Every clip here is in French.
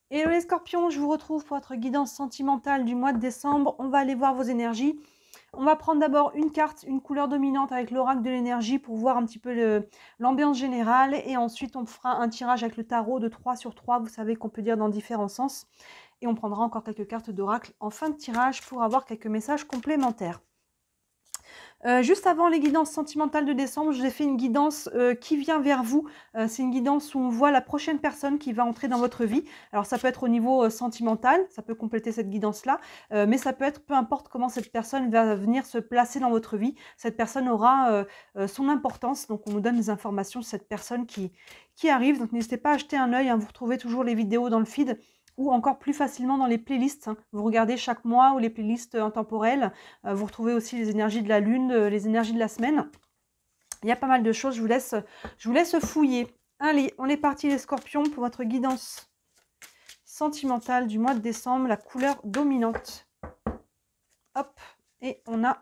Hello les scorpions, je vous retrouve pour votre guidance sentimentale du mois de décembre. On va aller voir vos énergies. On va prendre d'abord une carte, une couleur dominante avec l'oracle de l'énergie pour voir un petit peu l'ambiance générale. Et ensuite, on fera un tirage avec le tarot de 3 sur 3. Vous savez qu'on peut dire dans différents sens. Et on prendra encore quelques cartes d'oracle en fin de tirage pour avoir quelques messages complémentaires. Juste avant les guidances sentimentales de décembre, je vous ai fait une guidance qui vient vers vous. C'est une guidance où on voit la prochaine personne qui va entrer dans votre vie. Alors ça peut être au niveau sentimental, ça peut compléter cette guidance-là, mais ça peut être peu importe comment cette personne va venir se placer dans votre vie. Cette personne aura son importance, donc on nous donne des informations sur cette personne qui arrive. Donc n'hésitez pas à jeter un œil, hein. Vous retrouvez toujours les vidéos dans le feed ou encore plus facilement dans les playlists, hein. Vous regardez chaque mois ou les playlists intemporelles. Vous retrouvez aussi les énergies de la lune, les énergies de la semaine. Il y a pas mal de choses, je vous laisse fouiller. Allez, on est parti les scorpions pour votre guidance sentimentale du mois de décembre, la couleur dominante. Hop, et on a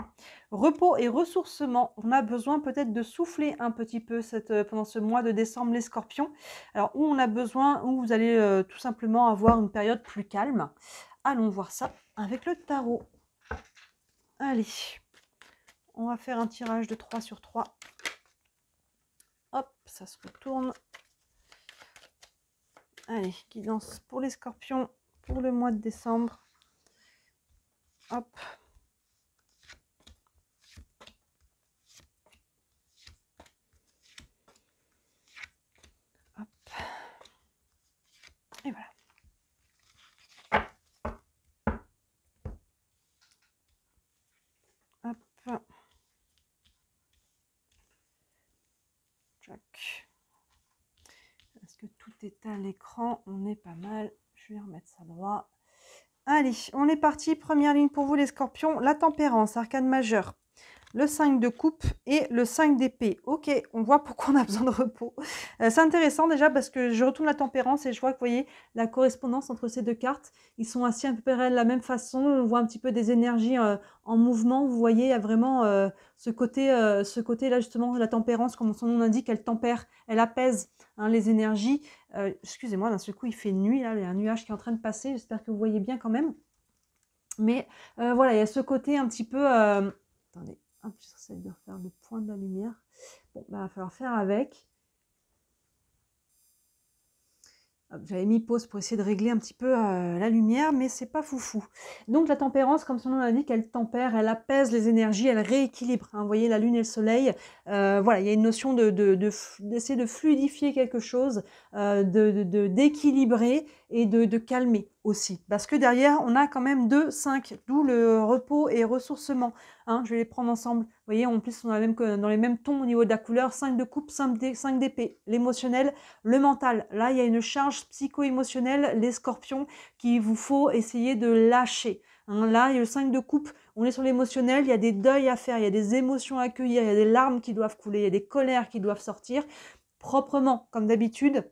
repos et ressourcement. On a besoin peut-être de souffler un petit peu pendant ce mois de décembre les scorpions. Alors où on a besoin, où vous allez tout simplement avoir une période plus calme. Allons voir ça avec le tarot. Allez, on va faire un tirage de 3 sur 3. Hop, ça se retourne. Allez, guidance pour les scorpions pour le mois de décembre. Hop. Hop. Et voilà. Hop. Jack. Est-ce que tout est à l'écran? On est pas mal. Je vais remettre ça droit. Allez, on est parti. Première ligne pour vous les scorpions. La tempérance, arcane majeure. Le 5 de coupe et le 5 d'épée. Ok, on voit pourquoi on a besoin de repos. C'est intéressant déjà parce que je retourne la tempérance et je vois que vous voyez la correspondance entre ces deux cartes. Ils sont assis à peu près de la même façon. On voit un petit peu des énergies en mouvement. Vous voyez, il y a vraiment ce côté-là justement de la tempérance, comme son nom l'indique, elle tempère, elle apaise hein, les énergies. Excusez-moi, d'un seul coup il fait nuit, là, il y a un nuage qui est en train de passer. J'espère que vous voyez bien quand même. Mais voilà, il y a ce côté un petit peu... Attendez. Hop, j'essaie de refaire le point de la lumière. Bon, bah, il va falloir faire avec. J'avais mis pause pour essayer de régler un petit peu la lumière, mais c'est pas foufou. Donc la tempérance, comme son nom l'indique, elle tempère, elle apaise les énergies, elle rééquilibre. Hein, vous voyez la lune et le soleil. Voilà, il y a une notion d'essayer de fluidifier quelque chose, d'équilibrer et de calmer aussi. Parce que derrière, on a quand même 2, 5, d'où le repos et ressourcement. Hein, je vais les prendre ensemble. Vous voyez, en plus, on a même dans les mêmes tons au niveau de la couleur, 5 de coupe, 5 d'épée. L'émotionnel, le mental. Là, il y a une charge psycho-émotionnelle, les scorpions, qu'il vous faut essayer de lâcher. Hein, là, il y a le 5 de coupe, on est sur l'émotionnel, il y a des deuils à faire, il y a des émotions à accueillir, il y a des larmes qui doivent couler, il y a des colères qui doivent sortir proprement, comme d'habitude.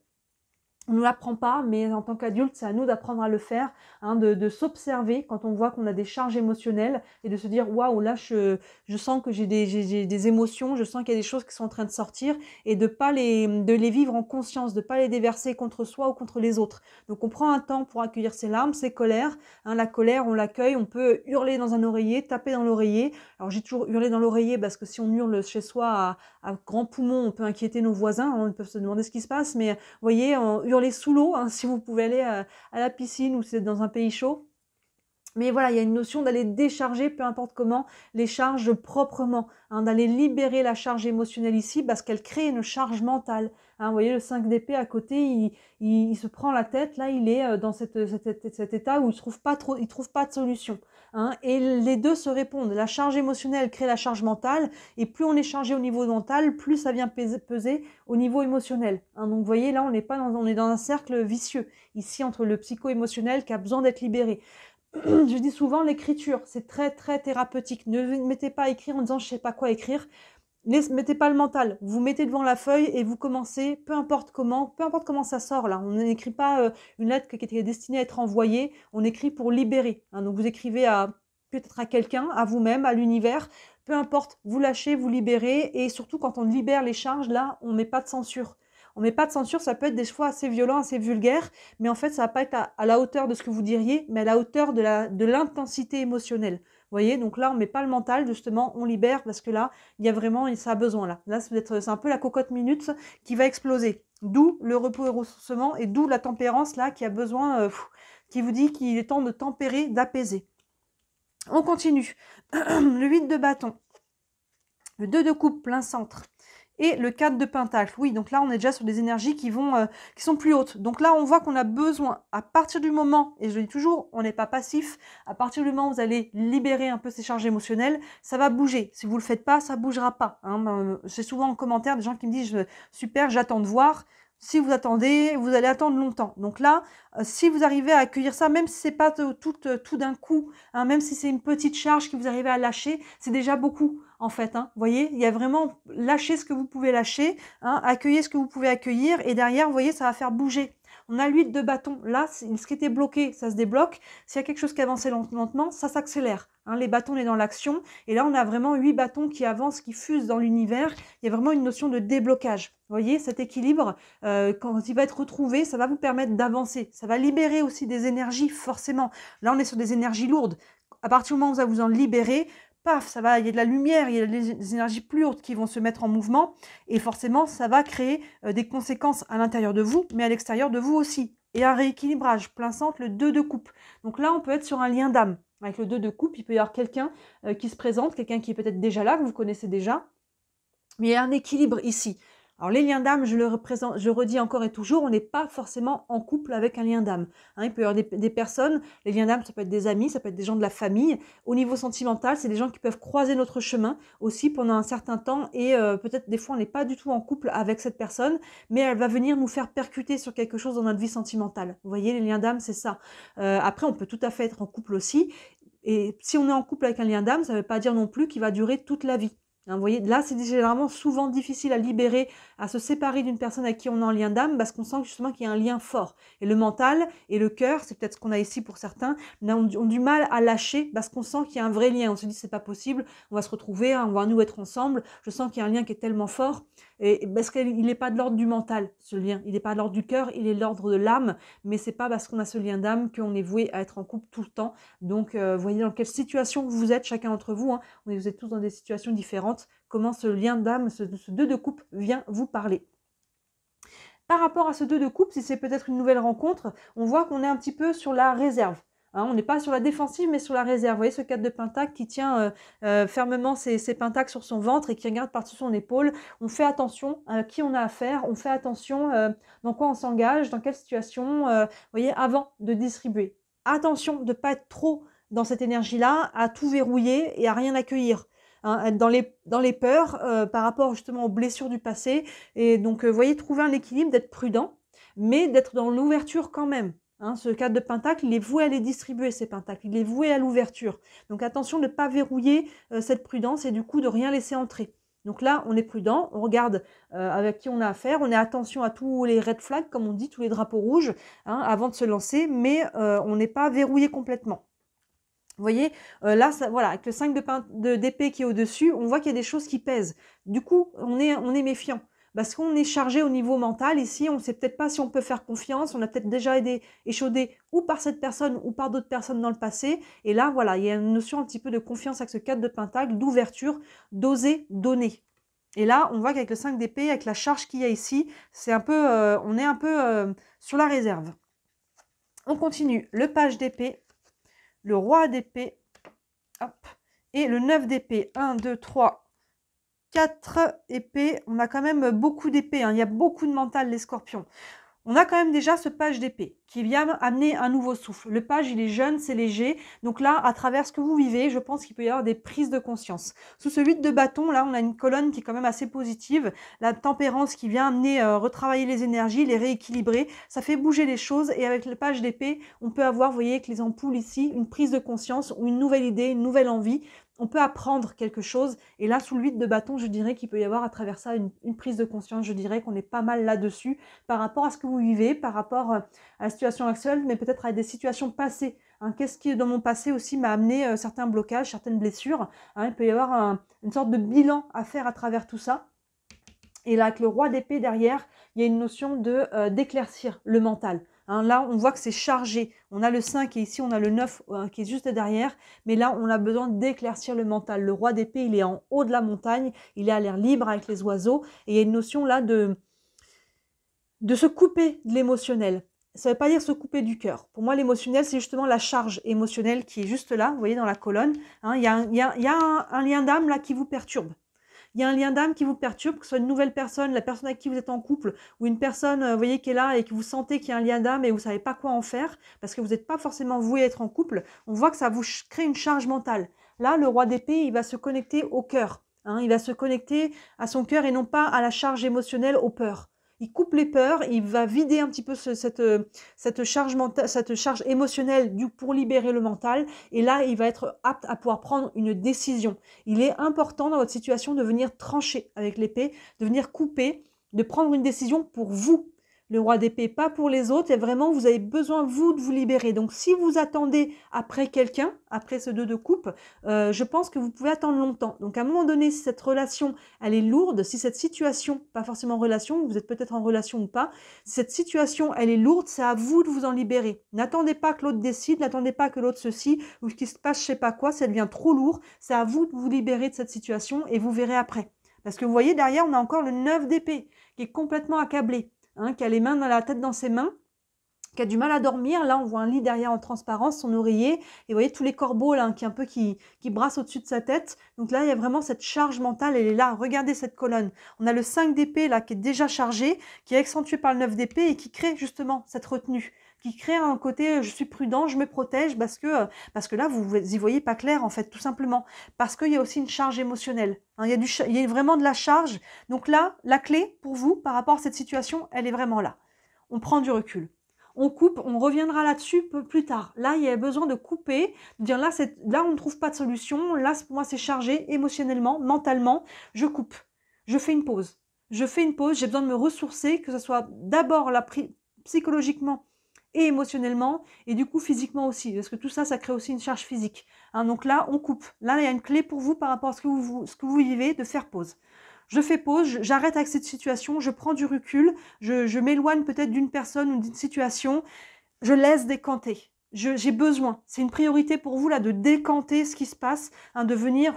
On ne l'apprend pas, mais en tant qu'adulte, c'est à nous d'apprendre à le faire, hein, de s'observer quand on voit qu'on a des charges émotionnelles et de se dire waouh, là je sens que j'ai des émotions, je sens qu'il y a des choses qui sont en train de sortir et de les vivre en conscience, de ne pas les déverser contre soi ou contre les autres. Donc on prend un temps pour accueillir ses larmes, ses colères. Hein, la colère, on l'accueille, on peut hurler dans un oreiller, taper dans l'oreiller. Alors j'ai toujours hurlé dans l'oreiller parce que si on hurle chez soi à grands poumons, on peut inquiéter nos voisins, hein, ils peuvent se demander ce qui se passe, mais vous voyez, hurler sous l'eau, hein, si vous pouvez aller à la piscine ou c'est dans un pays chaud. Mais voilà, il y a une notion d'aller décharger, peu importe comment, les charges proprement, hein, d'aller libérer la charge émotionnelle ici parce qu'elle crée une charge mentale. Hein, vous voyez, le 5 d'épée à côté, il se prend la tête, là il est dans cet état où il ne trouve pas de solution. Hein, et les deux se répondent. La charge émotionnelle crée la charge mentale et plus on est chargé au niveau mental, plus ça vient peser au niveau émotionnel. Hein, donc vous voyez, là on est dans un cercle vicieux, ici entre le psycho-émotionnel qui a besoin d'être libéré. Je dis souvent l'écriture, c'est très très thérapeutique. Ne vous mettez pas à écrire en disant je sais pas quoi écrire. Ne mettez pas le mental. Vous mettez devant la feuille et vous commencez, peu importe comment ça sort là. On n'écrit pas une lettre qui était destinée à être envoyée. On écrit pour libérer. Hein. Donc vous écrivez peut-être à quelqu'un, à vous-même, à l'univers. Peu importe, vous lâchez, vous libérez. Et surtout quand on libère les charges, là, on ne met pas de censure. On met pas de censure, ça peut être des fois assez violent, assez vulgaire, mais en fait, ça va pas être à la hauteur de ce que vous diriez, mais à la hauteur de l'intensité émotionnelle. Vous voyez, donc là, on met pas le mental, justement, on libère parce que là, il y a vraiment, ça a besoin là. Là, c'est un peu la cocotte minute qui va exploser. D'où le repos et ressourcement et d'où la tempérance là qui a besoin, qui vous dit qu'il est temps de tempérer, d'apaiser. On continue. Le 8 de bâton, le 2 de coupe plein centre et le 4 de pentacle. Oui, donc là, on est déjà sur des énergies qui sont plus hautes. Donc là, on voit qu'on a besoin, à partir du moment, et je le dis toujours, on n'est pas passif, à partir du moment où vous allez libérer un peu ces charges émotionnelles, ça va bouger. Si vous ne le faites pas, ça ne bougera pas. Hein. C'est souvent en commentaire des gens qui me disent « Super, j'attends de voir ». Si vous attendez, vous allez attendre longtemps. Donc là, si vous arrivez à accueillir ça, même si c'est pas tout d'un coup, hein, même si c'est une petite charge que vous arrivez à lâcher, c'est déjà beaucoup en fait. Hein. Vous voyez, il y a vraiment lâcher ce que vous pouvez lâcher, hein, accueillir ce que vous pouvez accueillir, et derrière, vous voyez, ça va faire bouger. On a l'8 de bâton. Là, ce qui était bloqué, ça se débloque. S'il y a quelque chose qui avançait lentement, ça s'accélère. Hein, les bâtons, on est dans l'action. Et là, on a vraiment 8 bâtons qui avancent, qui fusent dans l'univers. Il y a vraiment une notion de déblocage. Vous voyez, cet équilibre, quand il va être retrouvé, ça va vous permettre d'avancer. Ça va libérer aussi des énergies, forcément. Là, on est sur des énergies lourdes. À partir du moment où vous allez vous en libérer, paf, ça va, il y a de la lumière, il y a des énergies plus hautes qui vont se mettre en mouvement et forcément, ça va créer des conséquences à l'intérieur de vous, mais à l'extérieur de vous aussi. Et un rééquilibrage, plein centre, le 2 de coupe. Donc là, on peut être sur un lien d'âme. Avec le 2 de coupe, il peut y avoir quelqu'un qui se présente, quelqu'un qui est peut-être déjà là, que vous connaissez déjà, mais il y a un équilibre ici. Alors les liens d'âme, je redis encore et toujours, on n'est pas forcément en couple avec un lien d'âme. Hein, il peut y avoir des personnes, les liens d'âme, ça peut être des amis, ça peut être des gens de la famille. Au niveau sentimental, c'est des gens qui peuvent croiser notre chemin aussi pendant un certain temps et peut-être des fois on n'est pas du tout en couple avec cette personne, mais elle va venir nous faire percuter sur quelque chose dans notre vie sentimentale. Vous voyez, les liens d'âme, c'est ça. Après, on peut tout à fait être en couple aussi. Et si on est en couple avec un lien d'âme, ça ne veut pas dire non plus qu'il va durer toute la vie. Hein, vous voyez, là, c'est généralement souvent difficile à libérer, à se séparer d'une personne avec qui on est en lien d'âme parce qu'on sent justement qu'il y a un lien fort. Et le mental et le cœur, c'est peut-être ce qu'on a ici pour certains, ont du mal à lâcher parce qu'on sent qu'il y a un vrai lien. On se dit, c'est pas possible, on va se retrouver, hein, on va nous être ensemble. Je sens qu'il y a un lien qui est tellement fort. Et parce qu'il n'est pas de l'ordre du mental, ce lien. Il n'est pas de l'ordre du cœur, il est de l'ordre de l'âme. Mais c'est pas parce qu'on a ce lien d'âme qu'on est voué à être en couple tout le temps. Donc, vous voyez dans quelle situation vous êtes, chacun d'entre vous. Hein. Vous êtes tous dans des situations différentes. Comment ce lien d'âme, ce 2 de coupe vient vous parler. Par rapport à ce 2 de coupe, si c'est peut-être une nouvelle rencontre, on voit qu'on est un petit peu sur la réserve. Hein, on n'est pas sur la défensive, mais sur la réserve. Vous voyez ce 4 de pentacle qui tient fermement ses pentacles sur son ventre et qui regarde par-dessus son épaule. On fait attention à qui on a affaire, on fait attention dans quoi on s'engage, dans quelle situation, vous voyez, avant de distribuer. Attention de ne pas être trop dans cette énergie-là, à tout verrouiller et à rien accueillir. Hein, être dans les peurs par rapport justement aux blessures du passé. Et donc, vous voyez, trouver un équilibre, d'être prudent, mais d'être dans l'ouverture quand même. Hein, ce 4 de pentacle, il est voué à les distribuer, ces pentacles. Il est voué à l'ouverture. Donc, attention de ne pas verrouiller cette prudence et du coup de rien laisser entrer. Donc là, on est prudent, on regarde avec qui on a affaire, on est attention à tous les red flags, comme on dit, tous les drapeaux rouges, hein, avant de se lancer, mais on n'est pas verrouillé complètement. Vous voyez, là, ça, voilà, avec le 5 d'épée qui est au-dessus, on voit qu'il y a des choses qui pèsent. Du coup, on est méfiant. Parce qu'on est chargé au niveau mental. Ici, on ne sait peut-être pas si on peut faire confiance. On a peut-être déjà été échaudé ou par cette personne ou par d'autres personnes dans le passé. Et là, voilà, il y a une notion un petit peu de confiance avec ce 4 de pentacle, d'ouverture, d'oser donner. Et là, on voit qu'avec le 5 d'épée, avec la charge qu'il y a ici, c'est un peu, on est un peu sur la réserve. On continue. Le page d'épée. Le roi d'épée, et le 9 d'épée, 1, 2, 3, 4 épées, on a quand même beaucoup d'épées, hein. Il y a beaucoup de mental les scorpions. On a quand même déjà ce page d'épée qui vient amener un nouveau souffle. Le page, il est jeune, c'est léger. Donc là, à travers ce que vous vivez, je pense qu'il peut y avoir des prises de conscience. Sous ce 8 de bâton, là, on a une colonne qui est quand même assez positive. La tempérance qui vient amener, retravailler les énergies, les rééquilibrer. Ça fait bouger les choses. Et avec le page d'épée, on peut avoir, vous voyez, avec les ampoules ici, une prise de conscience ou une nouvelle idée, une nouvelle envie. On peut apprendre quelque chose. Et là, sous le 8 de bâton, je dirais qu'il peut y avoir à travers ça une prise de conscience. Je dirais qu'on est pas mal là-dessus par rapport à ce que vous vivez, par rapport à la situation actuelle, mais peut-être à des situations passées. Hein, qu'est-ce qui, dans mon passé aussi, m'a amené certains blocages, certaines blessures. Hein, il peut y avoir une sorte de bilan à faire à travers tout ça. Et là, avec le roi d'épée derrière, il y a une notion d'éclaircir le mental. Hein, là, on voit que c'est chargé. On a le 5 et ici, on a le 9 qui est juste derrière. Mais là, on a besoin d'éclaircir le mental. Le roi d'épée, il est en haut de la montagne. Il est à l'air libre avec les oiseaux. Et il y a une notion là de se couper de l'émotionnel. Ça ne veut pas dire se couper du cœur. Pour moi, l'émotionnel, c'est justement la charge émotionnelle qui est juste là, vous voyez, dans la colonne. Hein, il y a un lien d'âme là qui vous perturbe. Il y a un lien d'âme qui vous perturbe, que ce soit une nouvelle personne, la personne avec qui vous êtes en couple, ou une personne, vous voyez, qui est là et que vous sentez qu'il y a un lien d'âme et vous ne savez pas quoi en faire, parce que vous n'êtes pas forcément voué à être en couple. On voit que ça vous crée une charge mentale. Là, le roi d'épée, il va se connecter au cœur. Hein, il va se connecter à son cœur et non pas à la charge émotionnelle, aux peurs. Il coupe les peurs, il va vider un petit peu cette charge mentale, cette charge émotionnelle pour libérer le mental. Et là, il va être apte à pouvoir prendre une décision. Il est important dans votre situation de venir trancher avec l'épée, de venir couper, de prendre une décision pour vous. Le roi d'épée, pas pour les autres, et vraiment, vous avez besoin, vous, de vous libérer. Donc, si vous attendez après quelqu'un, après ce 2 de coupe, je pense que vous pouvez attendre longtemps. Donc, à un moment donné, si cette relation, elle est lourde, si cette situation, pas forcément relation, vous êtes peut-être en relation ou pas, si cette situation, elle est lourde, c'est à vous de vous en libérer. N'attendez pas que l'autre décide, n'attendez pas que l'autre ceci, ou qu'il se passe je sais pas quoi, ça devient trop lourd. C'est à vous de vous libérer de cette situation et vous verrez après. Parce que vous voyez, derrière, on a encore le 9 d'épée, qui est complètement accablé. Hein, qui a les mains dans la tête dans ses mains, qui a du mal à dormir. Là, on voit un lit derrière en transparence, son oreiller. Et vous voyez tous les corbeaux là, qui brassent au-dessus de sa tête. Donc là, il y a vraiment cette charge mentale. Elle est là. Regardez cette colonne. On a le 5 d'épée là qui est déjà chargé, qui est accentué par le 9 d'épée et qui crée justement cette retenue. Qui crée un côté je suis prudent, je me protège parce que là, vous y voyez pas clair en fait, tout simplement. Parce qu'il y a aussi une charge émotionnelle. Hein, il y a vraiment de la charge. Donc là, la clé pour vous par rapport à cette situation, elle est vraiment là. On prend du recul. On coupe, on reviendra là-dessus plus tard. Là, il y a besoin de couper, de dire là on ne trouve pas de solution, là pour moi c'est chargé émotionnellement, mentalement, je coupe. Je fais une pause. Je fais une pause, j'ai besoin de me ressourcer, que ce soit d'abord psychologiquement et émotionnellement, et du coup physiquement aussi, parce que tout ça, ça crée aussi une charge physique. Hein, donc là, on coupe. Là, il y a une clé pour vous par rapport à ce que vous vivez, de faire pause. Je fais pause, j'arrête avec cette situation, je prends du recul, je m'éloigne peut-être d'une personne ou d'une situation, je laisse décanter. J'ai besoin, c'est une priorité pour vous là de décanter ce qui se passe, hein, de venir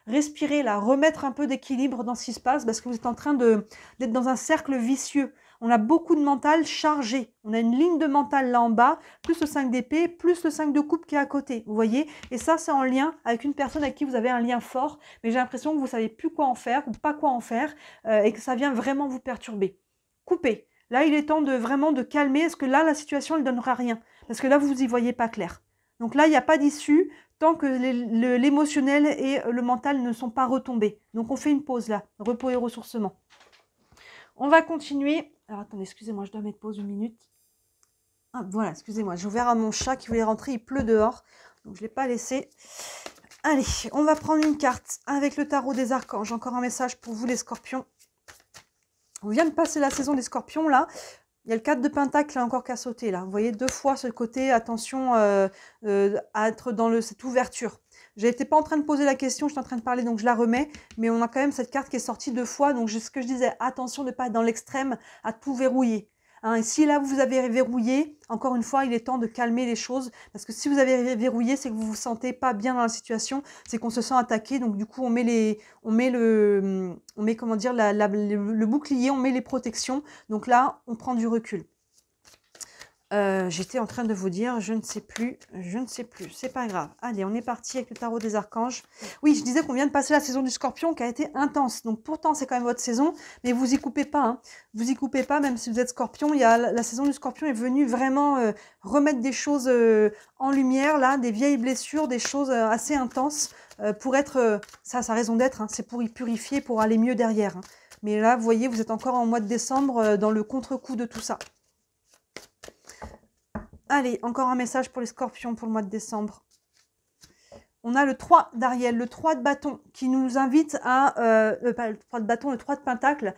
respirer là, remettre un peu d'équilibre dans ce qui se passe parce que vous êtes en train d'être dans un cercle vicieux. On a beaucoup de mental chargé. On a une ligne de mental là en bas, plus le 5 d'épée, plus le 5 de coupe qui est à côté. Vous voyez? Et ça, c'est en lien avec une personne avec qui vous avez un lien fort. Mais j'ai l'impression que vous ne savez plus quoi en faire ou pas quoi en faire et que ça vient vraiment vous perturber. Coupez. Là, il est temps de vraiment de calmer parce que là, la situation, elle ne donnera rien. Parce que là, vous n'y voyez pas clair. Donc là, il n'y a pas d'issue tant que l'émotionnel et le mental ne sont pas retombés. Donc on fait une pause là, repos et ressourcement. On va continuer. Alors attendez, excusez-moi, je dois mettre pause une minute. Ah, voilà, excusez-moi, j'ai ouvert à mon chat qui voulait rentrer, il pleut dehors, donc je ne l'ai pas laissé. Allez, on va prendre une carte avec le tarot des archanges. Encore un message pour vous les scorpions. On vient de passer la saison des scorpions là. Il y a le 4 de pentacle là encore qu'à sauter là. Vous voyez 2 fois ce côté, attention à être dans cette ouverture. J'étais pas en train de poser la question, j'étais en train de parler donc je la remets. Mais on a quand même cette carte qui est sortie 2 fois. Donc ce que je disais, attention de ne pas être dans l'extrême, à tout verrouiller. Hein, et si là vous avez verrouillé, encore une fois, il est temps de calmer les choses. Parce que si vous avez verrouillé, c'est que vous vous sentez pas bien dans la situation, c'est qu'on se sent attaqué. Donc du coup, on met comment dire, le bouclier, on met les protections. Donc là, on prend du recul. J'étais en train de vous dire, je ne sais plus, c'est pas grave. Allez, on est parti avec le tarot des archanges. Oui, je disais qu'on vient de passer la saison du scorpion qui a été intense. Donc pourtant, c'est quand même votre saison, mais vous y coupez pas. Hein. Vous y coupez pas, même si vous êtes scorpion. La saison du scorpion est venue vraiment remettre des choses en lumière, là, des vieilles blessures, des choses assez intenses pour être, ça sa raison d'être, hein, c'est pour y purifier, pour aller mieux derrière. Hein. Mais là, vous voyez, vous êtes encore en mois de décembre dans le contre-coup de tout ça. Allez, encore un message pour les scorpions pour le mois de décembre. on a le 3 d'Ariel, le 3 de bâton, qui nous invite à, pas le 3 de bâton, le 3 de pentacle,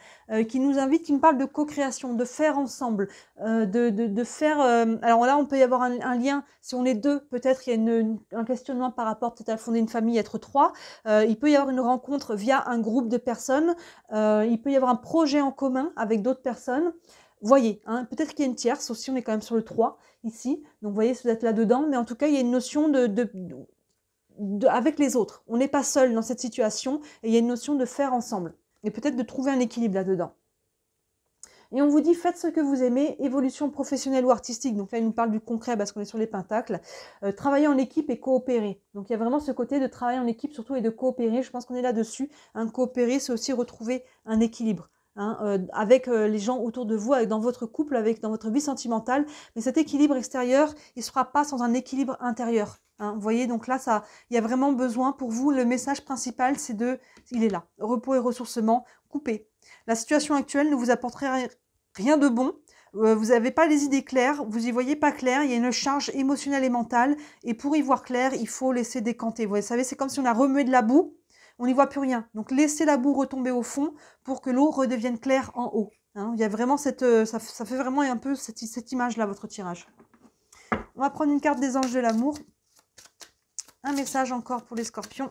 qui nous invite, qui nous parle de co-création, de faire ensemble, de faire, alors là, on peut y avoir un lien, si on est deux, peut-être il y a un questionnement par rapport peut-être à fonder une famille, être trois, il peut y avoir une rencontre via un groupe de personnes, il peut y avoir un projet en commun avec d'autres personnes. Voyez, hein, peut-être qu'il y a une tierce aussi, on est quand même sur le 3 ici, donc vous voyez, vous êtes là-dedans, mais en tout cas, il y a une notion avec les autres. On n'est pas seul dans cette situation et il y a une notion de faire ensemble et peut-être de trouver un équilibre là-dedans. Et on vous dit, faites ce que vous aimez, évolution professionnelle ou artistique. Donc là, il nous parle du concret parce qu'on est sur les pentacles. Travailler en équipe et coopérer. Donc il y a vraiment ce côté de travailler en équipe surtout et de coopérer. Je pense qu'on est là-dessus. Hein, coopérer, c'est aussi retrouver un équilibre. Hein, avec les gens autour de vous, dans votre couple, dans votre vie sentimentale. Mais cet équilibre extérieur, il ne se fera pas sans un équilibre intérieur. Hein, vous voyez, donc là, il y a vraiment besoin pour vous. Le message principal, il est là. Repos et ressourcement, coupez. La situation actuelle ne vous apportera rien de bon. Vous n'avez pas les idées claires, vous n'y voyez pas clair, il y a une charge émotionnelle et mentale. Et pour y voir clair, il faut laisser décanter. Vous savez, c'est comme si on a remué de la boue. On n'y voit plus rien. Donc, laissez la boue retomber au fond pour que l'eau redevienne claire en haut. Hein, il y a vraiment ça fait vraiment un peu cette image-là, votre tirage. On va prendre une carte des anges de l'amour. Un message encore pour les scorpions.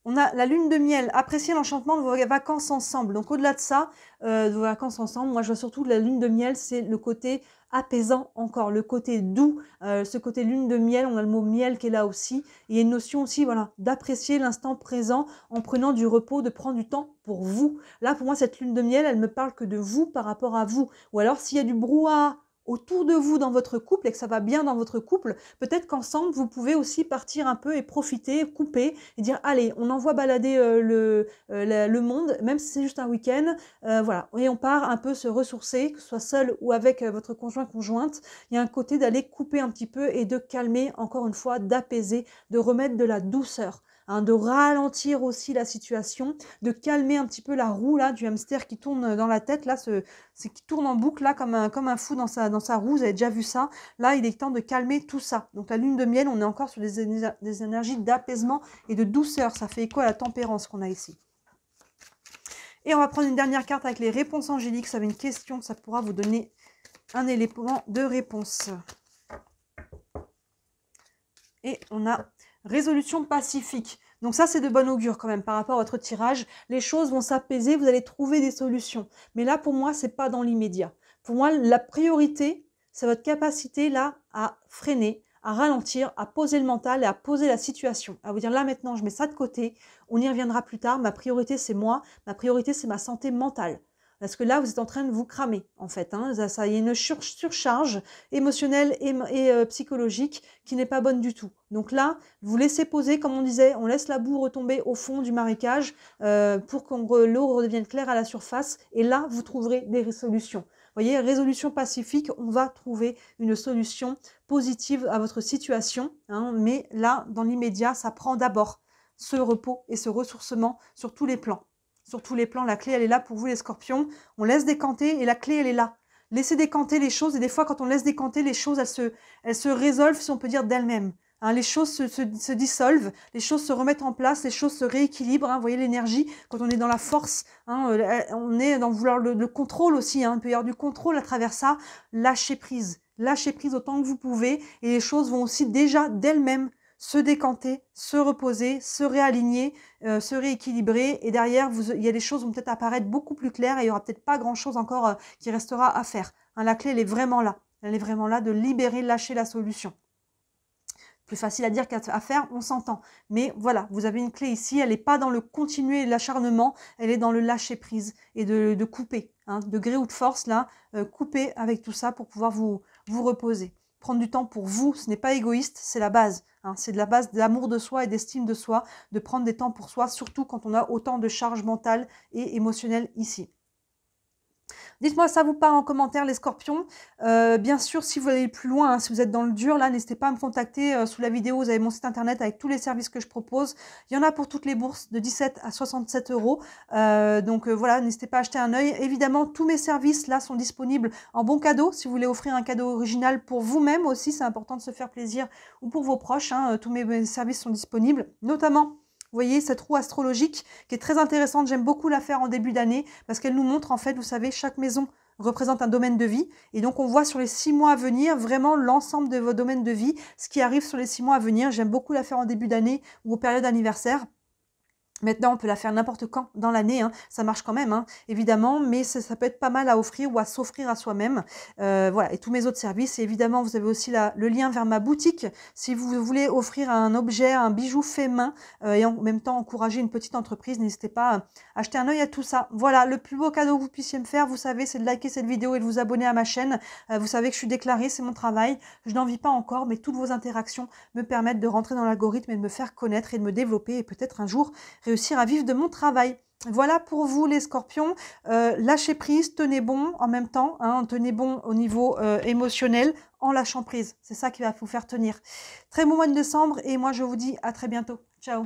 On a la lune de miel, appréciez l'enchantement de vos vacances ensemble. Donc au-delà de ça, de vos vacances ensemble, moi je vois surtout la lune de miel, c'est le côté apaisant encore, le côté doux, ce côté lune de miel, on a le mot miel qui est là aussi. Il y a une notion aussi, voilà, d'apprécier l'instant présent en prenant du repos, de prendre du temps pour vous. Là pour moi cette lune de miel, elle me parle que de vous par rapport à vous. Ou alors s'il y a du brouhaha autour de vous dans votre couple et que ça va bien dans votre couple, peut-être qu'ensemble vous pouvez aussi partir un peu et profiter, couper et dire allez, on envoie balader le monde, même si c'est juste un week-end, voilà, et on part un peu se ressourcer, que ce soit seul ou avec votre conjointe. Il y a un côté d'aller couper un petit peu et de calmer, encore une fois, d'apaiser, de remettre de la douceur. Hein, de ralentir aussi la situation, de calmer un petit peu la roue là du hamster qui tourne dans la tête, là, c'est qui tourne en boucle là comme un fou dans sa roue, vous avez déjà vu ça. Là, il est temps de calmer tout ça. Donc la lune de miel, on est encore sur des énergies d'apaisement et de douceur. Ça fait écho à la tempérance qu'on a ici. Et on va prendre une dernière carte avec les réponses angéliques. Ça avait une question, ça pourra vous donner un élément de réponse. Et on a résolution pacifique. Donc ça, c'est de bon augure quand même par rapport à votre tirage. Les choses vont s'apaiser, vous allez trouver des solutions. Mais là, pour moi, c'est pas dans l'immédiat. Pour moi, la priorité, c'est votre capacité là à freiner, à ralentir, à poser le mental et à poser la situation. À vous dire là maintenant, je mets ça de côté, on y reviendra plus tard. Ma priorité, c'est moi. Ma priorité, c'est ma santé mentale. Parce que là, vous êtes en train de vous cramer, en fait. Hein. Ça, il y a une surcharge émotionnelle et psychologique qui n'est pas bonne du tout. Donc là, vous laissez poser, comme on disait, on laisse la boue retomber au fond du marécage pour que l'eau redevienne claire à la surface. Et là, vous trouverez des solutions. Vous voyez, résolution pacifique, on va trouver une solution positive à votre situation. Hein, mais là, dans l'immédiat, ça prend d'abord ce repos et ce ressourcement sur tous les plans. Sur tous les plans, la clé, elle est là pour vous les scorpions. On laisse décanter et la clé, elle est là. Laissez décanter les choses et des fois, quand on laisse décanter les choses, elles se résolvent, si on peut dire, d'elles-mêmes. Hein, les choses se dissolvent, les choses se remettent en place, les choses se rééquilibrent. Hein, vous voyez l'énergie, quand on est dans la force, hein, on est dans vouloir le contrôle aussi. Hein, il peut y avoir du contrôle à travers ça. Lâchez prise autant que vous pouvez et les choses vont aussi déjà d'elles-mêmes se décanter, se reposer, se réaligner, se rééquilibrer. Et derrière, il y a des choses vont peut-être apparaître beaucoup plus claires et il n'y aura peut-être pas grand-chose encore qui restera à faire. Hein, la clé, elle est vraiment là. Elle est vraiment là de libérer, lâcher la solution. Plus facile à dire qu'à faire, on s'entend. Mais voilà, vous avez une clé ici, elle n'est pas dans le continuer et l'acharnement, elle est dans le lâcher prise et de couper. Hein, de gré ou de force, là, couper avec tout ça pour pouvoir vous reposer. Prendre du temps pour vous, ce n'est pas égoïste, c'est la base. Hein, c'est de la base d'amour de soi et d'estime de soi, de prendre des temps pour soi, surtout quand on a autant de charge mentale et émotionnelle ici. Dites-moi, ça vous parle en commentaire, les scorpions. Bien sûr, si vous allez plus loin, hein, si vous êtes dans le dur, là, n'hésitez pas à me contacter. Sous la vidéo, vous avez mon site internet avec tous les services que je propose. Il y en a pour toutes les bourses, de 17 à 67 euros. Donc voilà, n'hésitez pas à jeter un œil. Évidemment, tous mes services, là, sont disponibles en bon cadeau. Si vous voulez offrir un cadeau original pour vous-même aussi, c'est important de se faire plaisir, ou pour vos proches, hein, tous mes services sont disponibles, notamment... Vous voyez, cette roue astrologique qui est très intéressante, j'aime beaucoup la faire en début d'année parce qu'elle nous montre, en fait, vous savez, chaque maison représente un domaine de vie. Et donc, on voit sur les 6 mois à venir vraiment l'ensemble de vos domaines de vie, ce qui arrive sur les 6 mois à venir. J'aime beaucoup la faire en début d'année ou aux périodes anniversaires. Maintenant, on peut la faire n'importe quand dans l'année, hein. Ça marche quand même, hein, évidemment, mais ça peut être pas mal à offrir ou à s'offrir à soi-même. Voilà, et tous mes autres services. Et évidemment, vous avez aussi le lien vers ma boutique. Si vous voulez offrir un objet, un bijou fait main, et en même temps encourager une petite entreprise, n'hésitez pas à jeter un œil à tout ça. Voilà, le plus beau cadeau que vous puissiez me faire, vous savez, c'est de liker cette vidéo et de vous abonner à ma chaîne. Vous savez que je suis déclarée, c'est mon travail. Je n'en vis pas encore, mais toutes vos interactions me permettent de rentrer dans l'algorithme et de me faire connaître et de me développer et peut-être un jour réussir à vivre de mon travail. Voilà pour vous les scorpions, lâchez prise, tenez bon en même temps, hein, tenez bon au niveau émotionnel en lâchant prise, c'est ça qui va vous faire tenir. Très bon mois de décembre et moi je vous dis à très bientôt, ciao.